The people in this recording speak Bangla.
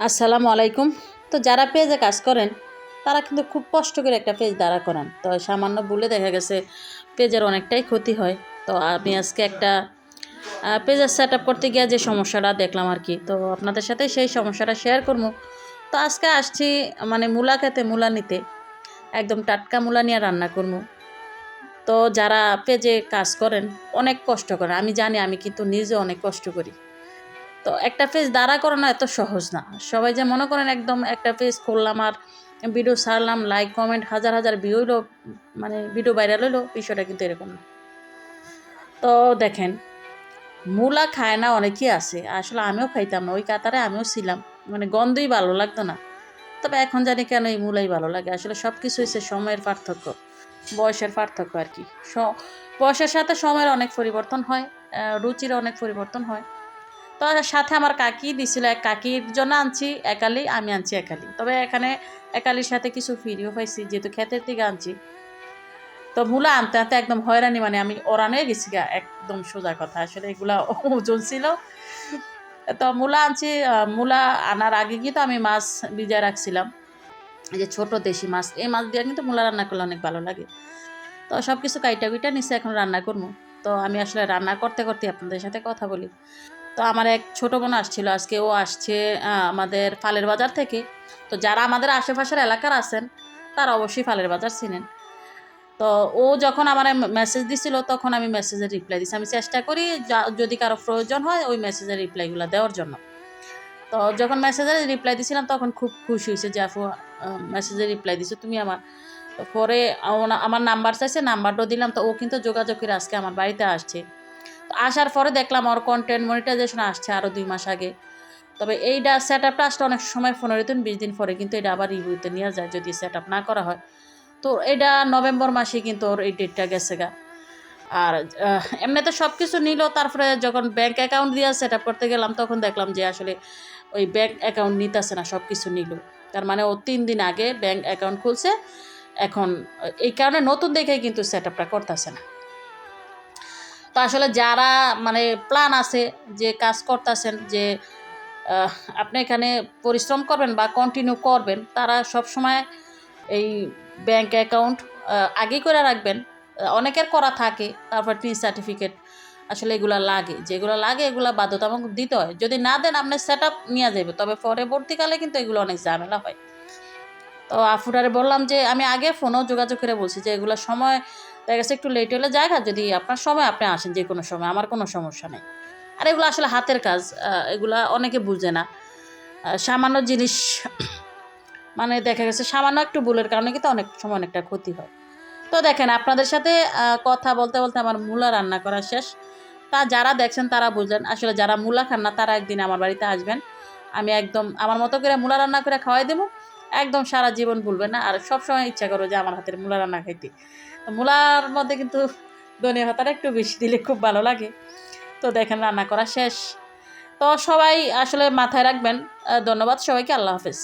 আসসালামু আলাইকুম। তো যারা পেজে কাজ করেন তারা কিন্তু খুব কষ্ট করে একটা পেজ দাঁড়া করান। তো সামান্য ভুলে দেখা গেছে পেজের অনেকটাই ক্ষতি হয়। তো আমি আজকে একটা পেজের সেট আপ করতে গিয়ে যে সমস্যাটা দেখলাম আর কি, তো আপনাদের সাথে সেই সমস্যাটা শেয়ার করবো। তো আজকে আসছি মানে মূলা খেতে, মূলা নিতে, একদম টাটকা মূলা নিয়ে রান্না করবো। তো যারা পেজে কাজ করেন অনেক কষ্ট করেন, আমি জানি, আমি কিন্তু নিজে অনেক কষ্ট করি। তো একটা পেজ দাঁড়া করানো এত সহজ না। সবাই যে মনে করেন একদম একটা পেজ খুললাম আর ভিডিও ছাড়লাম, লাইক কমেন্ট হাজার হাজার ভিউ হইলো, মানে ভিডিও ভাইরাল হইলো, বিষয়টা কিন্তু এরকম না। তো দেখেন, মূলা খায় না অনেকেই আছে, আসলে আমিও খাইতাম না, ওই কাতারে আমিও ছিলাম, মানে গন্ধই ভালো লাগতো না। তবে এখন জানি কেন এই মূলাই ভালো লাগে। আসলে সব কিছু হচ্ছে সময়ের পার্থক্য, বয়সের পার্থক্য আর কি। বয়সের সাথে সময়ের অনেক পরিবর্তন হয়, রুচির অনেক পরিবর্তন হয়। তো সাথে আমার কাকি দিছিল, এক কাকির জন্য আনছি একালি, আমি আনছি একালি। তবে এখানে একালির সাথে কিছু ফ্রিও পাইছি, যেহেতু ক্ষেতের থেকে আনছি। তো মূলা আনতে আনতে একদম হয়রানি, মানে আমি ওরানে গেছি গা, একদম সোজা কথা। আসলে এগুলা ওজন ছিল। তো মূলা আনছি, মূলা আনার আগে কিন্তু আমি মাছ ভিজায় রাখছিলাম, এই যে ছোট দেশি মাছ, এই মাছ দিয়ে কিন্তু মূলা রান্না করলে অনেক ভালো লাগে। তো সব কিছু কাইটা কুইটা নিচে এখন রান্না করবো। তো আমি আসলে রান্না করতে করতে আপনাদের সাথে কথা বলি। তো আমার এক ছোটো বোন আসছিল আজকে, ও আসছে আমাদের ফালের বাজার থেকে। তো যারা আমাদের আশেপাশের এলাকার আছেন তারা অবশ্যই ফালের বাজার চিনেন। তো ও যখন আমার মেসেজ দিছিল তখন আমি মেসেজের রিপ্লাই দিছি। আমি চেষ্টা করি যদি কারো প্রয়োজন হয় ওই মেসেজের রিপ্লাইগুলো দেওয়ার জন্য। তো যখন মেসেজের রিপ্লাই দিছিলাম তখন খুব খুশি হয়েছে যে আপু মেসেজের রিপ্লাই দিছো তুমি আমার। তো পরে আমার নাম্বার চাইছে, নাম্বারটাও দিলাম। তো ও কিন্তু যোগাযোগ করে আজকে আমার বাড়িতে আসছে। তো আসার পরে দেখলাম ওর কন্টেন্ট মনিটাইজেশন আসছে আরও 2 মাস আগে। তবে এইটা সেট আপটা আসলে অনেক সময় 15 দিন 20 দিন পরে কিন্তু এটা আবার রিভিউতে নিয়ে যায় যদি সেট আপ না করা হয়। তো এটা নভেম্বর মাসে কিন্তু ওর এই ডেটটা গেছে গা। আর এমনিতে সব কিছু নিল, তারপরে যখন ব্যাঙ্ক অ্যাকাউন্ট দিয়ে সেট আপ করতে গেলাম তখন দেখলাম যে আসলে ওই ব্যাঙ্ক অ্যাকাউন্ট নিতেছে না, সব কিছু নিল। তার মানে ও 3 দিন আগে ব্যাঙ্ক অ্যাকাউন্ট খুলছে। এখন এই কারণে নতুন দেখে কিন্তু সেট আপটা করতেছে না। তো আসলে যারা মানে প্ল্যান আছে, যে কাজ করতেছেন, যে আপনি এখানে পরিশ্রম করবেন বা কন্টিনিউ করবেন, তারা সব সময় এই ব্যাংক অ্যাকাউন্ট আগে করে রাখবেন। অনেকের করা থাকে, তারপর টি সার্টিফিকেট, আসলে এগুলো লাগে, যেগুলো লাগে এগুলো বাধ্যতামূলক দিতে হয়। যদি না দেন আপনার সেট আপ নিয়ে যাবে, তবে পরবর্তীকালে কিন্তু এগুলো অনেক ঝামেলা হয়। তো আফুরারে বললাম যে আমি আগে ফোনেও যোগাযোগ করে বলছি যে এগুলো সময় দেখা গেছে একটু লেট হলে জায়গা, যদি আপনার সময় আপনি আসেন যে কোনো সময়, আমার কোনো সমস্যা নেই। আর এগুলো আসলে হাতের কাজ, এগুলা অনেকে বুঝে না। সামান্য জিনিস মানে দেখা গেছে সামান্য একটু ভুলের কারণে কিন্তু অনেক সময় অনেকটা ক্ষতি হয়। তো দেখেন, আপনাদের সাথে কথা বলতে বলতে আমার মূলা রান্না করা শেষ। তা যারা দেখছেন তারা বুঝলেন, আসলে যারা মূলা খান না তারা একদিন আমার বাড়িতে আসবেন। আমি একদম আমার মতো করে মূলা রান্না করে খাওয়াই দেবো, একদম সারা জীবন ভুলবেন না। আর সবসময় ইচ্ছা করো যে আমার হাতের মূলা রান্না খাইতে। তো মূলার মধ্যে কিন্তু ধনিয়া পাতাটা একটু বেশি দিলে খুব ভালো লাগে। তো দেখেন রান্না করা শেষ। তো সবাই আসলে মাথায় রাখবেন। ধন্যবাদ সবাইকে, আল্লাহ হাফেজ।